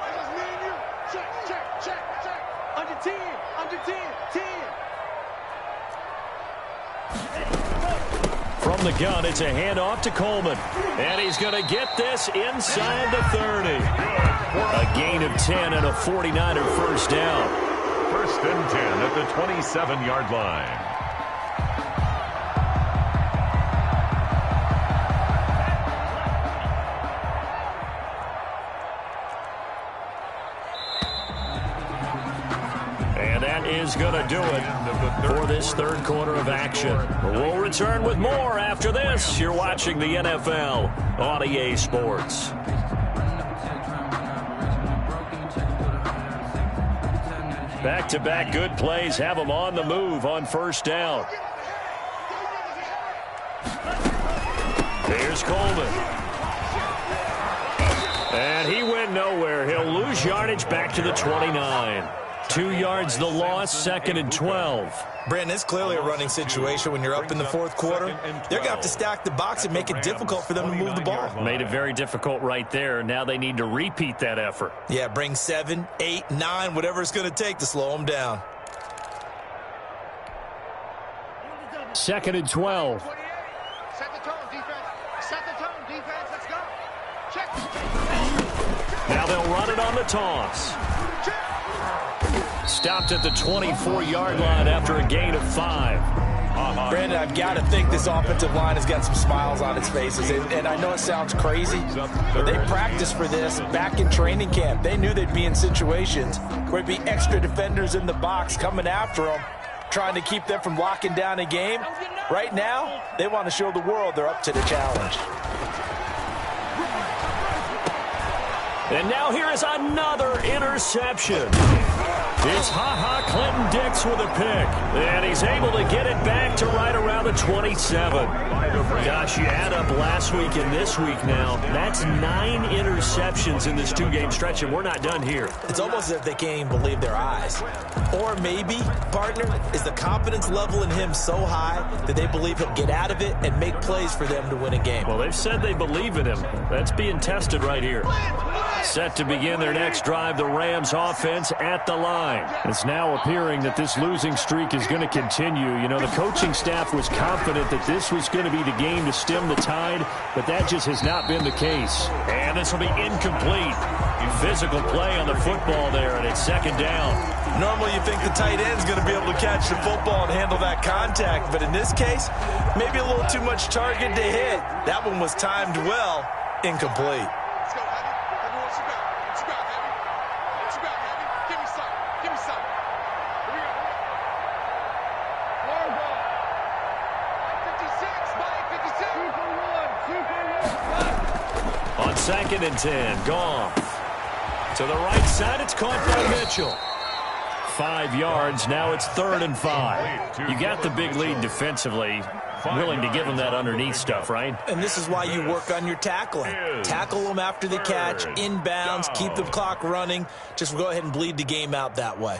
It's just me and you. Check. Under 10. Under 10. 10. From the gun, it's a handoff to Coleman. And he's going to get this inside the 30. A gain of 10 and a 49er first down. 1st and 10 at the 27-yard line. Is going to do it for this third quarter of action. We'll return with more after this. You're watching the NFL on EA Sports. Back-to-back good plays have them on the move on first down. Here's Coleman. And he went nowhere. He'll lose yardage back to the 29. 2 yards the loss, 2nd and 12. Brandon, it's clearly a running situation when you're up in the fourth quarter. They're going to have to stack the box and make it difficult for them to move the ball. Made it very difficult right there. Now they need to repeat that effort. Yeah, bring 7, 8, 9, whatever it's going to take to slow them down. 2nd and 12. Set the tone, defense. Set the tone, defense. Let's go. Check. Now they'll run it on the toss. Stopped at the 24-yard line after a gain of 5. Brandon, I've got to think this offensive line has got some smiles on its faces. And I know it sounds crazy, but they practiced for this back in training camp. They knew they'd be in situations where there'd be extra defenders in the box coming after them, trying to keep them from locking down a game. Right now, they want to show the world they're up to the challenge. And now here is another interception. It's Clinton Dix with a pick. And he's able to get it back to right around the 27. Gosh, you add up last week and this week now. That's 9 interceptions in this 2-game stretch, and we're not done here. It's almost as if they can't even believe their eyes. Or maybe, partner, is the confidence level in him so high that they believe he'll get out of it and make plays for them to win a game. Well, they've said they believe in him. That's being tested right here. Set to begin their next drive, the Rams offense at the line. It's now appearing that this losing streak is going to continue. You know, the coaching staff was confident that this was going to be the game to stem the tide, but that just has not been the case. And this will be incomplete. Physical play on the football there, and it's 2nd down. Normally you think the tight end's going to be able to catch the football and handle that contact, but in this case, maybe a little too much target to hit. That one was timed well, incomplete. Let's go, Heavy. Everyone, what you got? What you got, Heavy? What you got, Heavy? Give me some. Give me some. Here we go. More ball. 56, Mike. 56. 2 for 1. 2 for 1. On 2nd and 10, gone. To the right side, it's caught by Mitchell. 5 yards, now it's 3rd and 5. You got the big lead defensively. Willing to give them that underneath stuff, right? And this is why you work on your tackling. Tackle them after the catch, inbounds, keep the clock running. Just go ahead and bleed the game out that way.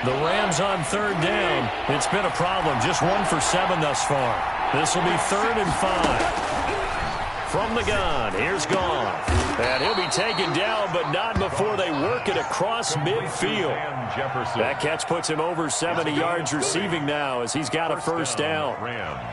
The Rams on 3rd down. It's been a problem. Just 1 for 7 thus far. This will be 3rd and 5. From the gun, here's Gone. And he'll be taken down, but not before they work it across midfield. That catch puts him over 70 yards receiving now as he's got a first down. Rams.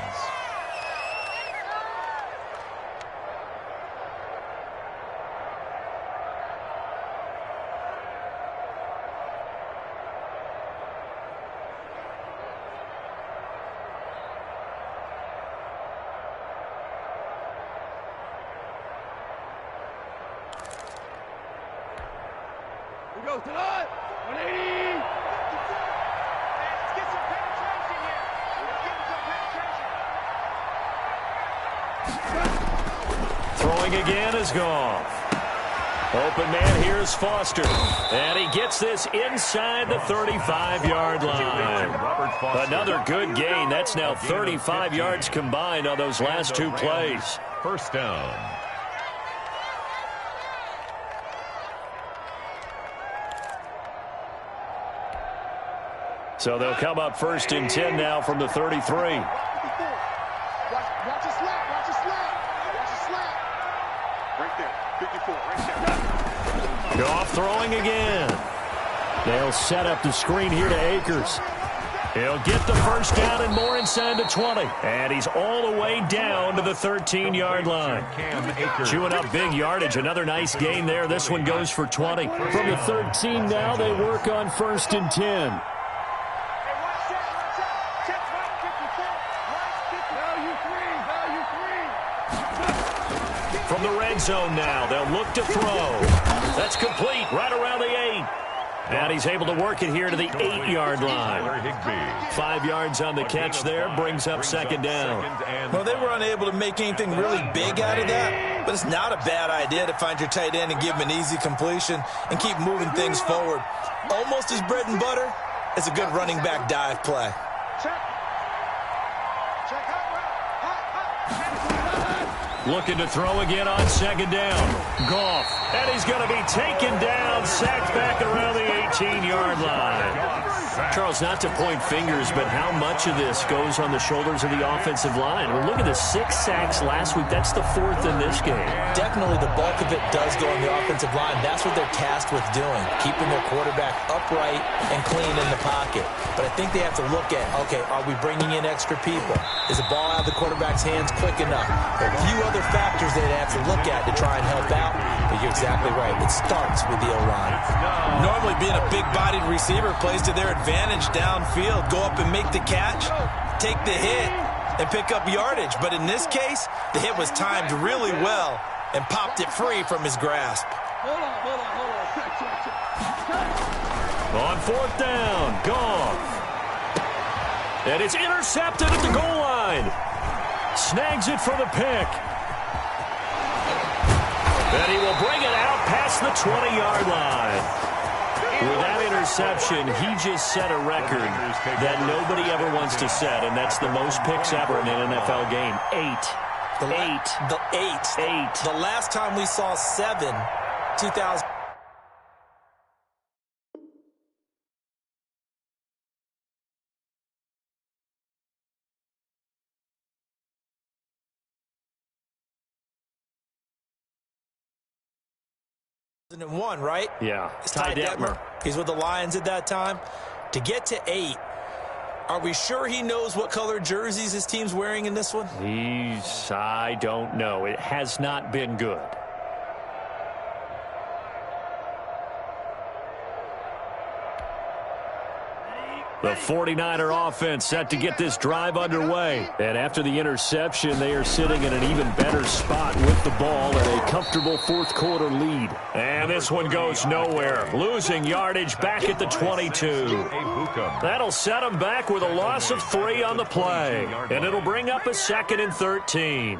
Go to the 180. Let's get some penetration here. Let's get some penetration. Throwing again is Goff. Open man here is Foster. And he gets this inside the 35-yard line. Another good gain. That's now 35 yards combined on those last two plays. First down. So they'll come up 1st and 10 now from the 33. Watch a slap. Watch a slap. Watch a slap. Right there. 54. Right there. Goff throwing again. They'll set up the screen here to Akers. He'll get the first down and more inside the 20. And he's all the way down to the 13-yard line. Chewing up big yardage. Another nice gain there. This one goes for 20. From the 13 now, they work on 1st and 10. From the red zone now, they'll look to throw. That's complete right around the 8. And he's able to work it here to the 8-yard line. 5 yards on the catch there, brings up 2nd down. Well, they were unable to make anything really big out of that, but it's not a bad idea to find your tight end and give him an easy completion and keep moving things forward. Almost as bread and butter as a good running back dive play. Looking to throw again on 2nd down. Goff. And he's going to be taken down, sacked back around the 18-yard line. Charles, not to point fingers, but how much of this goes on the shoulders of the offensive line? Well, look at the 6 sacks last week. That's the 4th in this game. Definitely the bulk of it does go on the offensive line. That's what they're tasked with doing, keeping their quarterback upright and clean in the pocket. But I think they have to look at, okay, are we bringing in extra people? Is the ball out of the quarterback's hands quick enough? There are a few other factors they'd have to look at to try and help out. But you're exactly right. It starts with the O-line. Normally being a big-bodied receiver plays to their advantage downfield. Go up and make the catch, take the hit, and pick up yardage. But in this case, the hit was timed really well and popped it free from his grasp. On 4th down, Goff. And it's intercepted at the goal line. Snags it for the pick. And he will bring it out past the 20-yard line. With that interception, he just set a record that nobody ever wants to set, and that's the most picks ever in an NFL game. 8. The last time we saw 7, 2000. And 1, right? Yeah. It's Ty Detmer. He's with the Lions at that time. To get to 8, are we sure he knows what color jerseys his team's wearing in this one? I don't know. It has not been good. The 49er offense set to get this drive underway. And after the interception, they are sitting in an even better spot with the ball and a comfortable 4th quarter lead. And this one goes nowhere. Losing yardage back at the 22. That'll set them back with a loss of 3 on the play. And it'll bring up a 2nd and 13.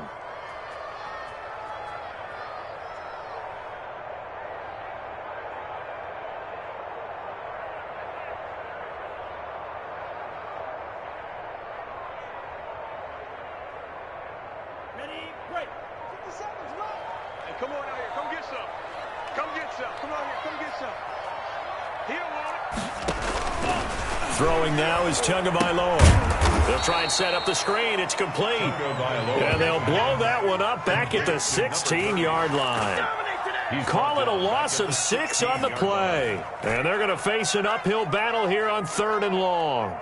Throwing now is Tagovailoa. They'll try and set up the screen. It's complete. And they'll blow that one up back at the 16-yard line. Call it a loss of 6 on the play. And they're going to face an uphill battle here on 3rd and long.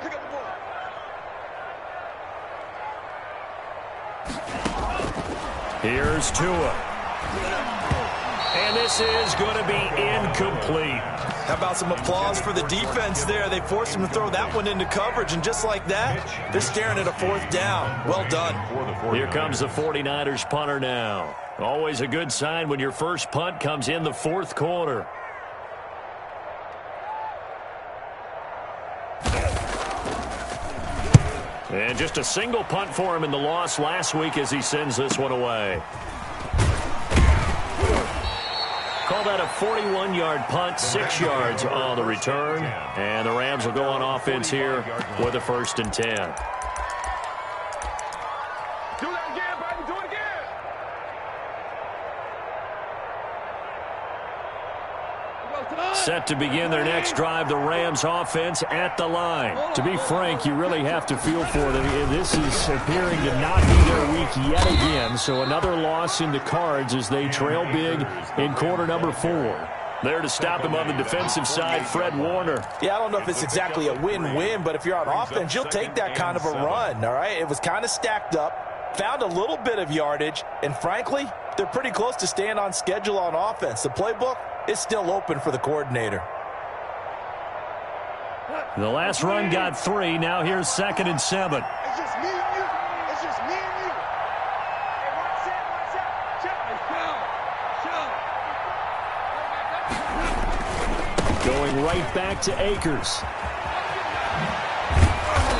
Pick up the ball. Here's Tua. And this is going to be incomplete. How about some applause for the defense there? They forced him to throw that one into coverage, and just like that, they're staring at a fourth down. Well done. Here comes the 49ers punter now. Always a good sign when your first punt comes in the fourth quarter. And just a single punt for him in the loss last week as he sends this one away. Call that a 41-yard punt, 6 yards on the return. And the Rams will go on offense here with a 1st and 10. Do that again, baby. Do it again. Set to begin their next drive, the Rams offense at the line. To be frank, you really have to feel for them. This is appearing to not be their week yet again. So another loss in the cards as they trail big in quarter number 4. There to stop him on the defensive side, Fred Warner. Yeah, I don't know if it's exactly a win-win, but if you're on offense, you'll take that kind of a run, all right? It was kind of stacked up, found a little bit of yardage, and frankly, they're pretty close to staying on schedule on offense. The playbook is still open for the coordinator. The last run got 3. Now here's 2nd and 7. It's just me and you. It's just me and you. Hey, watch out, watch out. Check. Going right back to Akers.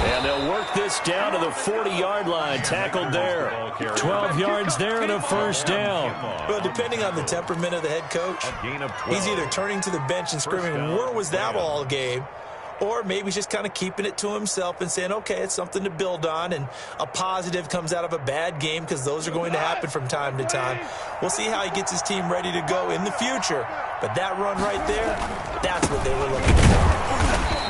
And they'll work this down to the 40-yard line. Tackled there. 12 yards there and a 1st down. Well, depending on the temperament of the head coach, he's either turning to the bench and screaming, "Where was that all game?" Or maybe he's just kind of keeping it to himself and saying, okay, it's something to build on, and a positive comes out of a bad game because those are going to happen from time to time. We'll see how he gets his team ready to go in the future. But that run right there, that's what they were looking for.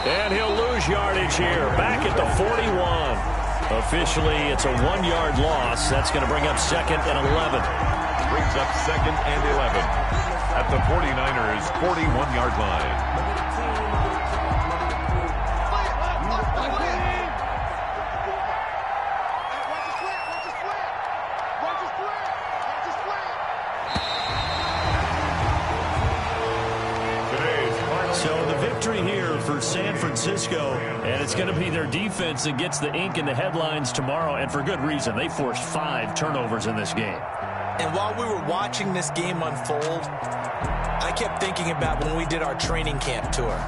And he'll lose yardage here, back at the 41. Officially, it's a 1-yard loss. That's going to bring up 2nd and 11. Brings up 2nd and 11 at the 49ers' 41-yard line. For San Francisco, and it's going to be their defense that gets the ink in the headlines tomorrow, and for good reason. They forced 5 turnovers in this game. And while we were watching this game unfold, I kept thinking about when we did our training camp tour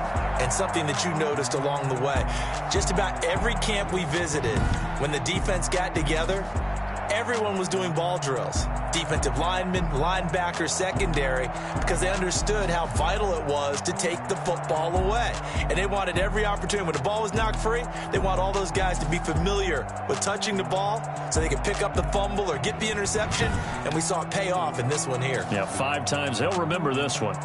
and something that you noticed along the way. Just about every camp we visited, when the defense got together, everyone was doing ball drills. Defensive linemen, linebackers, secondary, because they understood how vital it was to take the football away. And they wanted every opportunity. When the ball was knocked free, they want all those guys to be familiar with touching the ball so they could pick up the fumble or get the interception. And we saw it pay off in this one here. Yeah, 5 times. They'll remember this one.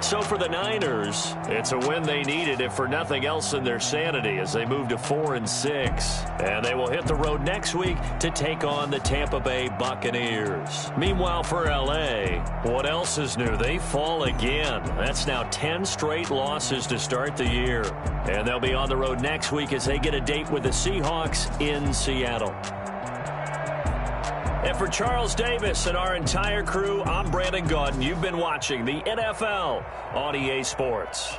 So for the Niners, it's a win they needed, if for nothing else in their sanity, as they move to 4-6. And they will hit the road next week to take on the Tampa Bay Buccaneers. Meanwhile, for L.A., what else is new? They fall again. That's now 10 straight losses to start the year. And they'll be on the road next week as they get a date with the Seahawks in Seattle. And for Charles Davis and our entire crew, I'm Brandon Gaudin. You've been watching the NFL on EA Sports.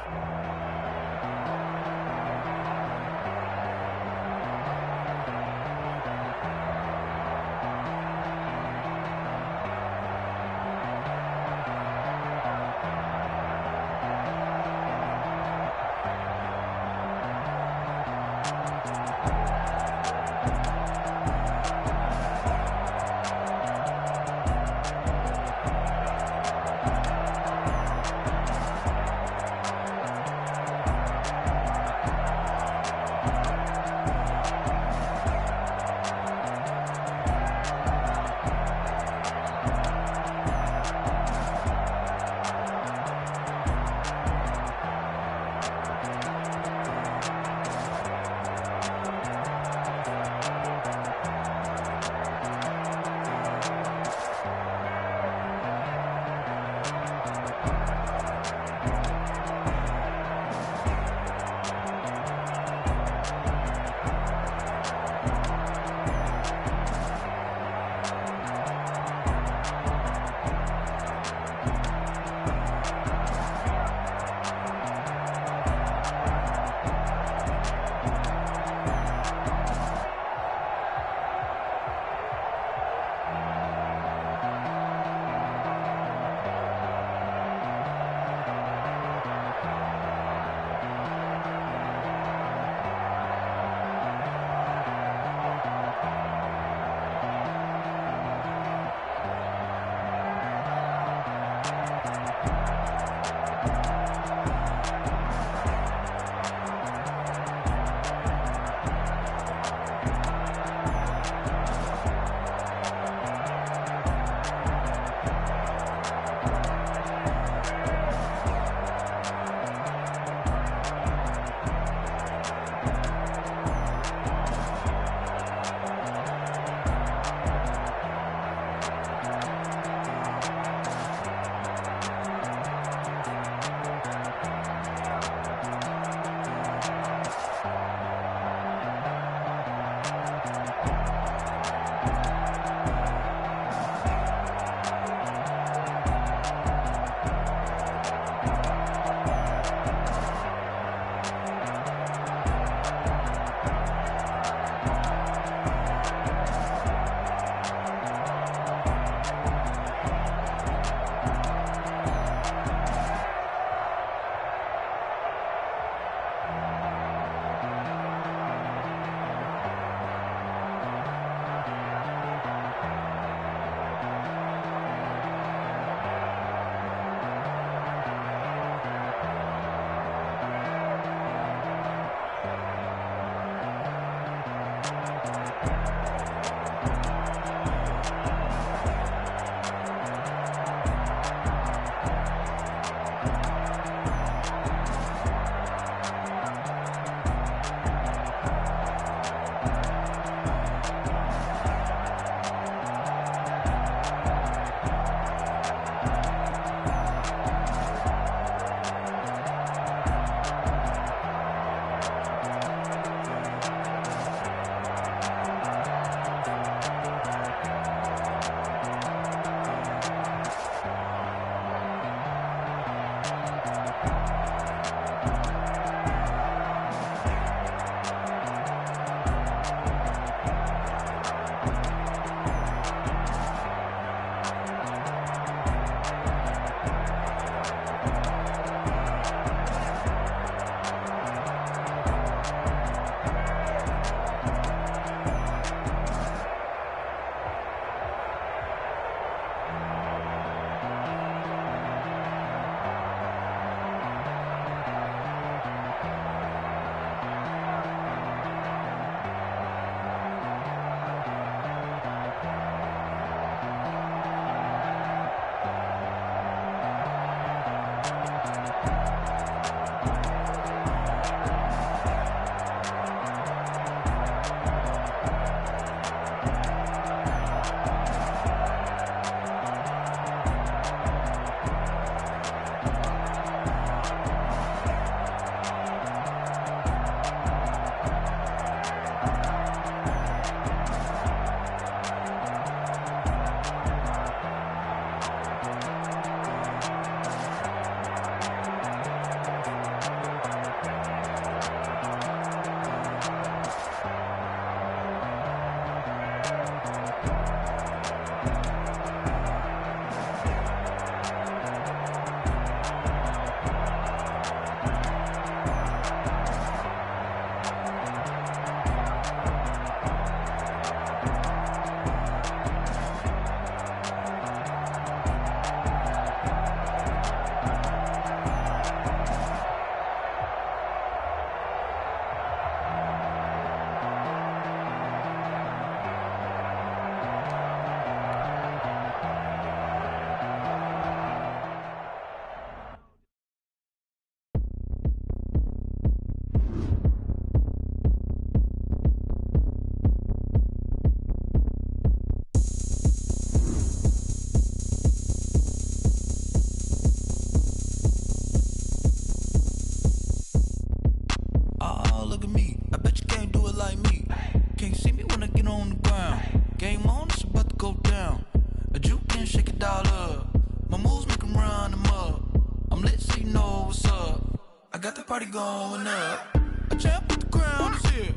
party going up. A champ with the crown is here.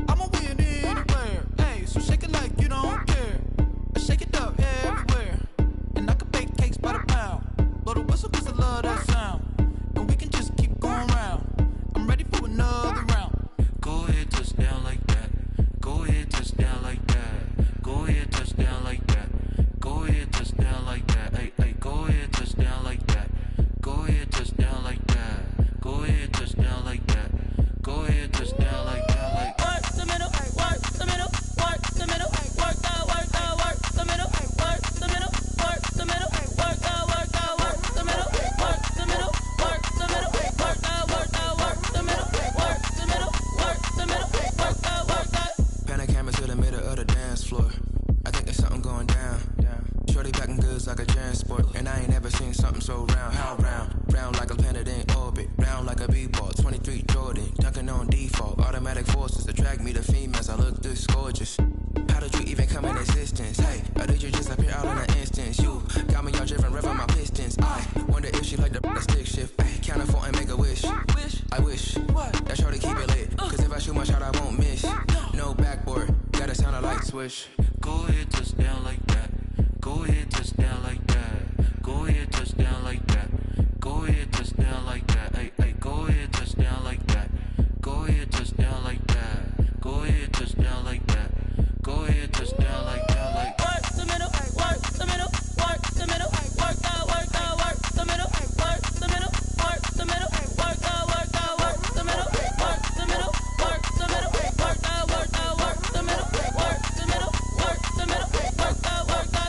I'ma win anywhere. Hey, so shake it like you don't care. I shake it up everywhere. And I can bake cakes by the pound. Blow the whistle cause I love that sound. And we can just keep going round. I'm ready for another round. Go ahead, touch down like that. Go ahead, touch down like that. Go ahead, touch down like that. Go ahead, touch down like that. Hey, hey, go ahead, touch down. them goods like a transport. And I ain't never seen something so round. How round? Round like a planet in orbit. Round like a b-ball. 23 Jordan. Dunking on default. Automatic forces attract me to females. I look this gorgeous. How did you even come in existence? Hey, or did you just appear out in an instance? You got me all driven, revving my pistons. I wonder if she like the stick shift. Ay, count it 4 and make a wish. I wish that shorty keep it lit. Cause if I shoot my shot, I won't miss. No backboard, gotta sound a light switch. Go ahead, touch down like that. Go ahead, touch down like that. Go ahead, touch down like that. Go ahead, touch down like that. Ay, ay, go ahead, touch down like that. Go ahead, touch down like that. Go ahead, touch down like that. Go ahead, touch down like that. Like work the middle, work the middle, work the middle, work the middle, work the middle, work the middle, work the middle, work the middle, work the middle, work the middle, work the middle, work the middle, work the.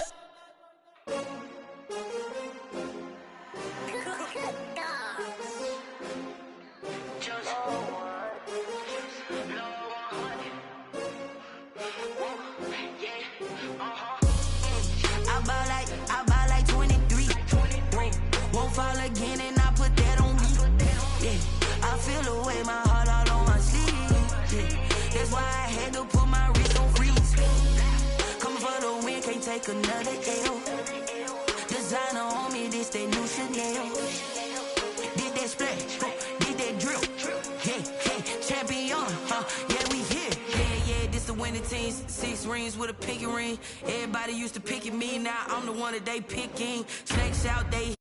I buy like 23. Won't fall again and I put that on me. Yeah, I feel the way my heart all on my sleeve. Yeah, that's why I had to put my wrist on freeze. Coming for the win, can't take another L. Designer on me, this that new Chanel. Did that splash, did that drill. Yeah, champion, yeah, we here. Yeah, this the winning team. 6 rings with a pinky ring. Everybody used to pick at me, now I'm the one that they picking. Snakes out, they